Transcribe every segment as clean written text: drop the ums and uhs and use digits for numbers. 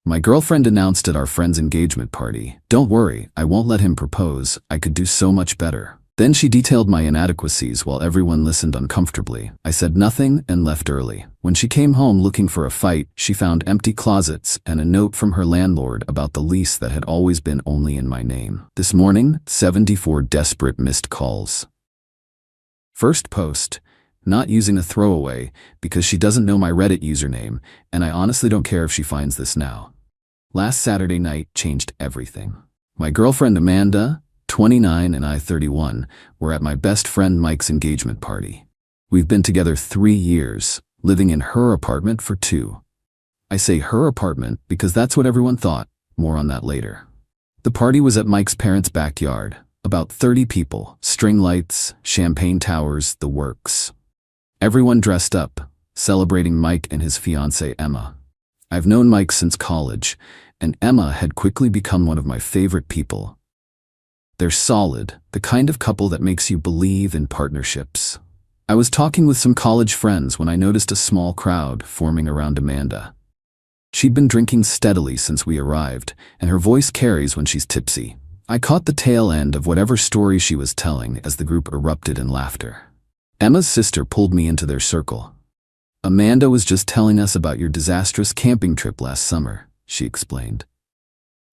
My girlfriend announced at our friend's engagement party. Don't worry, I won't let him propose. I could do so much better. Then she detailed my inadequacies while everyone listened uncomfortably. I said nothing and left early. When she came home looking for a fight, she found empty closets and a note from her landlord about the lease that had always been only in my name. This morning, 74 desperate missed calls. First post, not using a throwaway because she doesn't know my Reddit username, and I honestly don't care if she finds this now. Last Saturday night changed everything. My girlfriend Amanda, 29, and I, 31, were at my best friend Mike's engagement party. We've been together 3 years, living in her apartment for 2. I say her apartment because that's what everyone thought. More on that later. The party was at Mike's parents' backyard. About 30 people, string lights, champagne towers, the works. Everyone dressed up, celebrating Mike and his fiancée Emma. I've known Mike since college, and Emma had quickly become one of my favorite people. They're solid, the kind of couple that makes you believe in partnerships. I was talking with some college friends when I noticed a small crowd forming around Amanda. She'd been drinking steadily since we arrived, and her voice carries when she's tipsy. I caught the tail end of whatever story she was telling as the group erupted in laughter. Emma's sister pulled me into their circle. Amanda was just telling us about your disastrous camping trip last summer, she explained.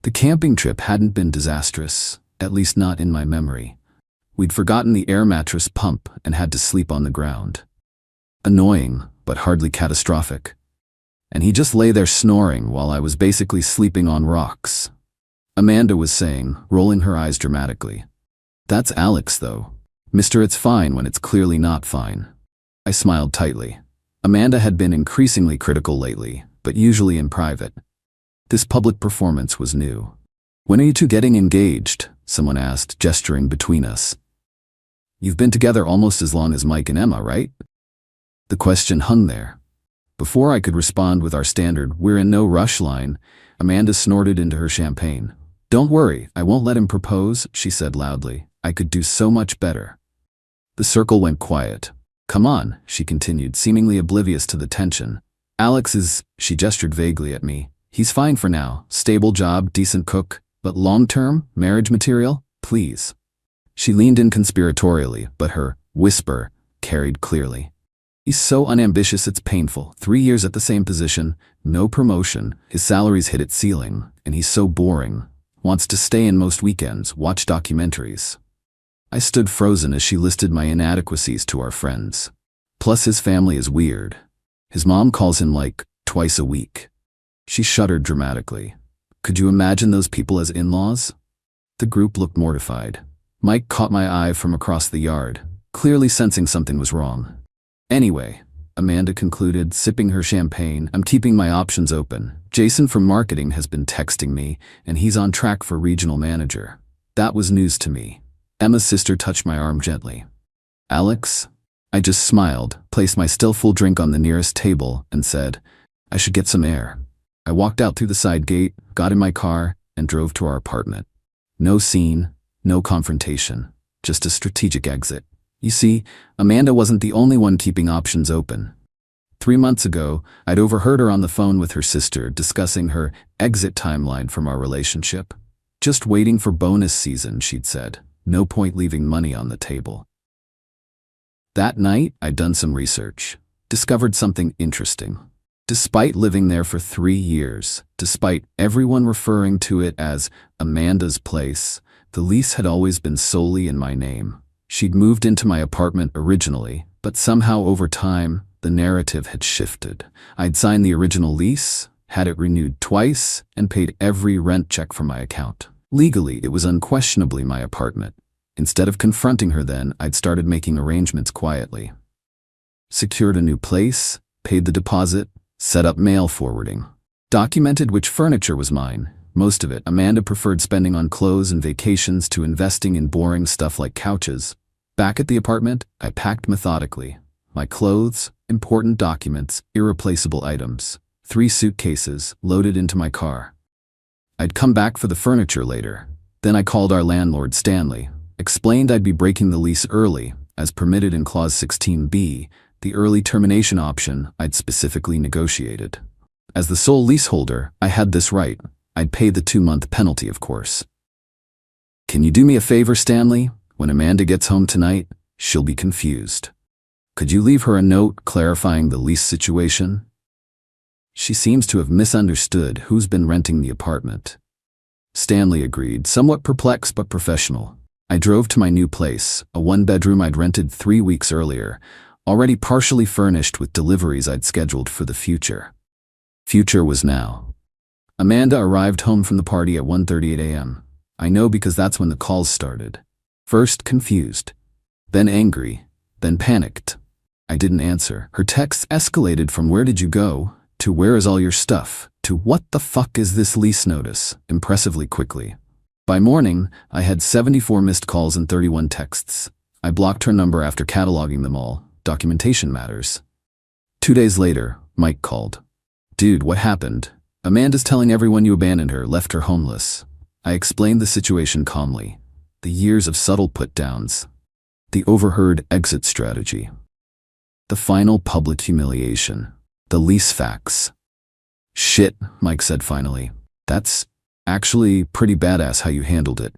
The camping trip hadn't been disastrous. At least not in my memory. We'd forgotten the air mattress pump and had to sleep on the ground. Annoying, but hardly catastrophic. And he just lay there snoring while I was basically sleeping on rocks. Amanda was saying, rolling her eyes dramatically. That's Alex, though. Mister, it's fine when it's clearly not fine. I smiled tightly. Amanda had been increasingly critical lately, but usually in private. This public performance was new. When are you two getting engaged? Someone asked, gesturing between us. You've been together almost as long as Mike and Emma, right? The question hung there. Before I could respond with our standard "we're in no rush" line, Amanda snorted into her champagne. Don't worry, I won't let him propose, she said loudly. I could do so much better. The circle went quiet. Come on, she continued, seemingly oblivious to the tension. Alex is, she gestured vaguely at me. He's fine for now, stable job, decent cook. But long-term, marriage material? Please. She leaned in conspiratorially, but her whisper carried clearly. He's so unambitious it's painful. 3 years at the same position, no promotion, his salary's hit its ceiling, and he's so boring. Wants to stay in most weekends, watch documentaries. I stood frozen as she listed my inadequacies to our friends. Plus his family is weird. His mom calls him like twice a week. She shuddered dramatically. Could you imagine those people as in-laws? The group looked mortified. Mike caught my eye from across the yard, clearly sensing something was wrong. Anyway, Amanda concluded, sipping her champagne, I'm keeping my options open. Jason from marketing has been texting me, and he's on track for regional manager. That was news to me. Emma's sister touched my arm gently. Alex? I just smiled, placed my still full drink on the nearest table, and said, I should get some air. I walked out through the side gate, got in my car, and drove to our apartment. No scene, no confrontation, just a strategic exit. You see, Amanda wasn't the only one keeping options open. 3 months ago, I'd overheard her on the phone with her sister discussing her exit timeline from our relationship. Just waiting for bonus season, she'd said. No point leaving money on the table. That night, I'd done some research. Discovered something interesting. Despite living there for 3 years, despite everyone referring to it as Amanda's place, the lease had always been solely in my name. She'd moved into my apartment originally, but somehow over time, the narrative had shifted. I'd signed the original lease, had it renewed twice, and paid every rent check from my account. Legally, it was unquestionably my apartment. Instead of confronting her then, I'd started making arrangements quietly. Secured a new place, paid the deposit, set up mail forwarding. Documented which furniture was mine. Most of it, Amanda preferred spending on clothes and vacations to investing in boring stuff like couches. Back at the apartment, I packed methodically. My clothes, important documents, irreplaceable items. 3 suitcases loaded into my car. I'd come back for the furniture later. Then I called our landlord Stanley, explained I'd be breaking the lease early, as permitted in Clause 16B, the early termination option I'd specifically negotiated. As the sole leaseholder, I had this right. I'd pay the 2-month penalty, of course. Can you do me a favor, Stanley? When Amanda gets home tonight, she'll be confused. Could you leave her a note clarifying the lease situation? She seems to have misunderstood who's been renting the apartment. Stanley agreed, somewhat perplexed but professional. I drove to my new place, a 1-bedroom I'd rented 3 weeks earlier, already partially furnished with deliveries I'd scheduled for the future. Future was now. Amanda arrived home from the party at 1:38 a.m. I know because that's when the calls started. First confused, then angry, then panicked. I didn't answer. Her texts escalated from "where did you go?" to "where is all your stuff?" to "what the fuck is this lease notice?" impressively quickly. By morning, I had 74 missed calls and 31 texts. I blocked her number after cataloging them all. Documentation matters. 2 days later, Mike called. "Dude, what happened? Amanda's telling everyone you abandoned her, left her homeless." I explained the situation calmly. The years of subtle put-downs. The overheard exit strategy. The final public humiliation. The lease facts. "Shit," Mike said finally. "That's actually pretty badass how you handled it.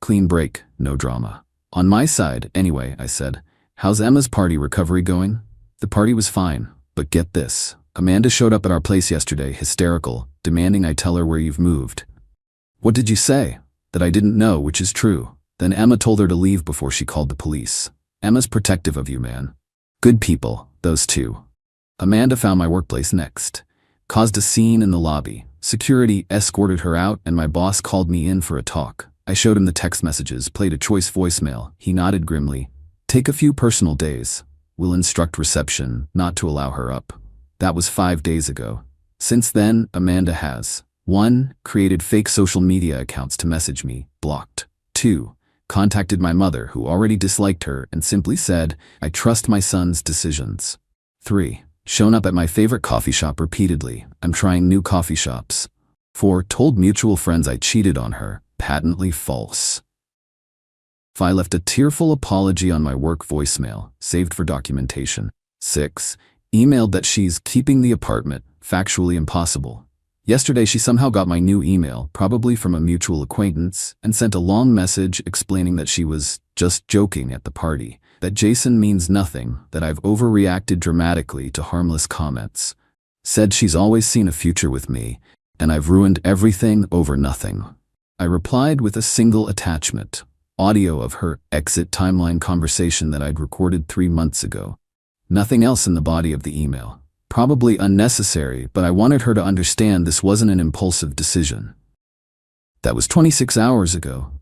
Clean break, no drama." "On my side, anyway," I said. "How's Emma's party recovery going?" "The party was fine, but get this. Amanda showed up at our place yesterday, hysterical, demanding I tell her where you've moved." "What did you say?" "That I didn't know, which is true. Then Emma told her to leave before she called the police. Emma's protective of you, man. Good people, those two." Amanda found my workplace next. Caused a scene in the lobby. Security escorted her out and my boss called me in for a talk. I showed him the text messages, played a choice voicemail. He nodded grimly. "Take a few personal days. We'll instruct reception not to allow her up." That was 5 days ago. Since then, Amanda has 1. Created fake social media accounts to message me, blocked. 2. Contacted my mother, who already disliked her, and simply said, "I trust my son's decisions." 3. Shown up at my favorite coffee shop repeatedly. "I'm trying new coffee shops." 4. Told mutual friends I cheated on her. Patently false. 5. Left a tearful apology on my work voicemail, saved for documentation. 6. Emailed that she's keeping the apartment, factually impossible. Yesterday she somehow got my new email, probably from a mutual acquaintance, and sent a long message explaining that she was just joking at the party, that Jason means nothing, that I've overreacted dramatically to harmless comments. Said she's always seen a future with me, and I've ruined everything over nothing. I replied with a single attachment, audio of her exit timeline conversation that I'd recorded 3 months ago. Nothing else in the body of the email. Probably unnecessary, but I wanted her to understand this wasn't an impulsive decision. That was 26 hours ago.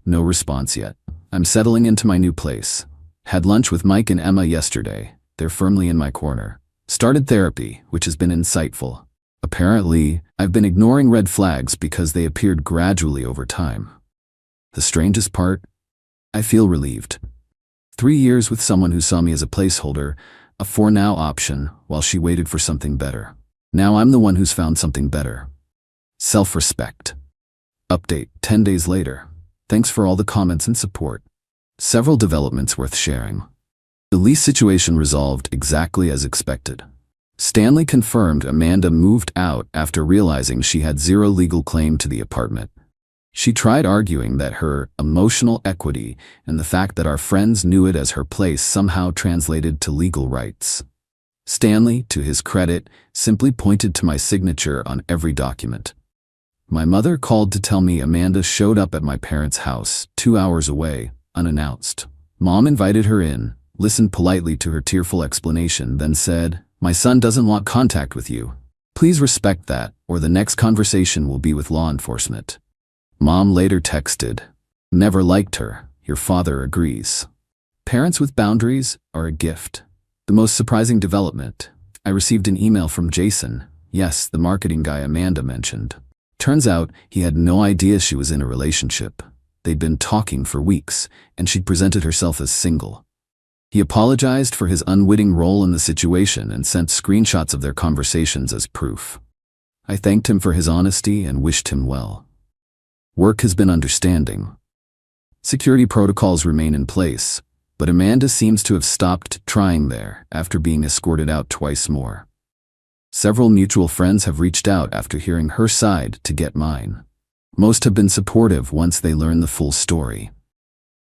No response yet. I'm settling into my new place. Had lunch with Mike and Emma yesterday. They're firmly in my corner. Started therapy, which has been insightful. Apparently, I've been ignoring red flags because they appeared gradually over time. The strangest part? I feel relieved. 3 years with someone who saw me as a placeholder, a for now option, while she waited for something better. Now I'm the one who's found something better. Self-respect. Update 10 days later. Thanks for all the comments and support. Several developments worth sharing. The lease situation resolved exactly as expected. Stanley confirmed Amanda moved out after realizing she had zero legal claim to the apartment. She tried arguing that her emotional equity and the fact that our friends knew it as her place somehow translated to legal rights. Stanley, to his credit, simply pointed to my signature on every document. My mother called to tell me Amanda showed up at my parents' house, 2 hours away, unannounced. Mom invited her in, listened politely to her tearful explanation, then said, "My son doesn't want contact with you. Please respect that, or the next conversation will be with law enforcement." Mom later texted, "Never liked her. Your father agrees." Parents with boundaries are a gift. The most surprising development. I received an email from Jason, yes, the marketing guy Amanda mentioned. Turns out he had no idea she was in a relationship. They'd been talking for weeks, and she'd presented herself as single. He apologized for his unwitting role in the situation and sent screenshots of their conversations as proof. I thanked him for his honesty and wished him well. Work has been understanding. Security protocols remain in place, but Amanda seems to have stopped trying there after being escorted out twice more. Several mutual friends have reached out after hearing her side to get mine. Most have been supportive once they learn the full story.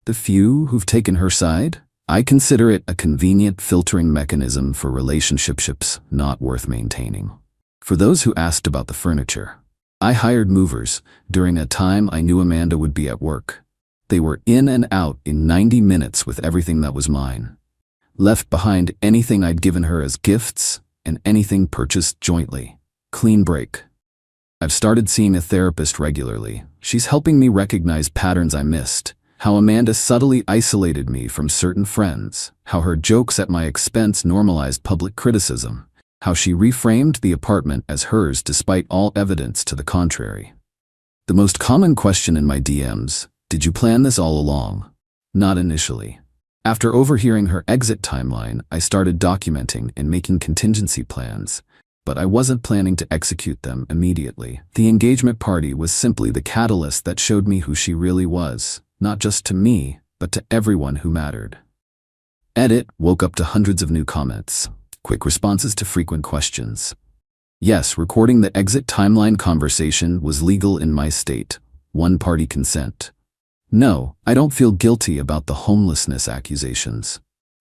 The few who've taken her side? I consider it a convenient filtering mechanism for relationships not worth maintaining. For those who asked about the furniture, I hired movers during a time I knew Amanda would be at work. They were in and out in 90 minutes with everything that was mine. Left behind anything I'd given her as gifts and anything purchased jointly. Clean break. I've started seeing a therapist regularly. She's helping me recognize patterns I missed. How Amanda subtly isolated me from certain friends. How her jokes at my expense normalized public criticism. How she reframed the apartment as hers despite all evidence to the contrary. The most common question in my DMs: did you plan this all along? Not initially. After overhearing her exit timeline, I started documenting and making contingency plans, but I wasn't planning to execute them immediately. The engagement party was simply the catalyst that showed me who she really was, not just to me, but to everyone who mattered. Edit woke up to hundreds of new comments. Quick responses to frequent questions. Yes, recording the exit timeline conversation was legal in my state. One-party consent. No, I don't feel guilty about the homelessness accusations.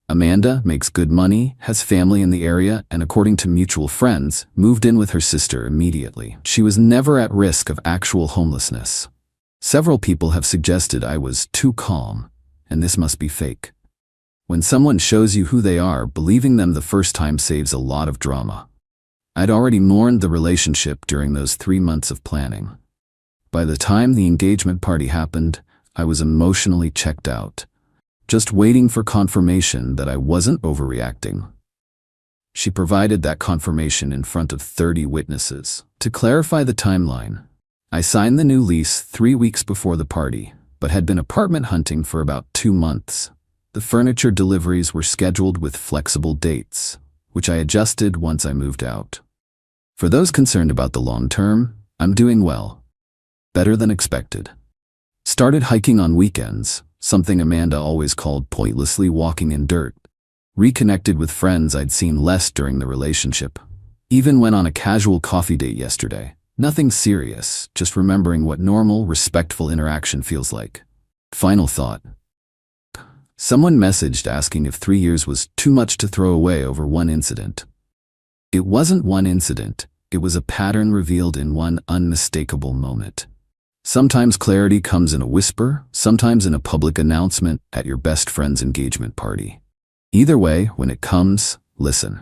Amanda makes good money, has family in the area, and according to mutual friends, moved in with her sister immediately. She was never at risk of actual homelessness. Several people have suggested I was too calm, and this must be fake. When someone shows you who they are, believing them the first time saves a lot of drama. I'd already mourned the relationship during those 3 months of planning. By the time the engagement party happened, I was emotionally checked out, just waiting for confirmation that I wasn't overreacting. She provided that confirmation in front of 30 witnesses. To clarify the timeline, I signed the new lease 3 weeks before the party, but had been apartment hunting for about 2 months. The furniture deliveries were scheduled with flexible dates, which I adjusted once I moved out. For those concerned about the long term, I'm doing well. Better than expected. Started hiking on weekends, something Amanda always called pointlessly walking in dirt. Reconnected with friends I'd seen less during the relationship. Even went on a casual coffee date yesterday. Nothing serious, just remembering what normal, respectful interaction feels like. Final thought. Someone messaged asking if 3 years was too much to throw away over one incident. It wasn't one incident, it was a pattern revealed in one unmistakable moment. Sometimes clarity comes in a whisper, sometimes in a public announcement at your best friend's engagement party. Either way, when it comes, listen.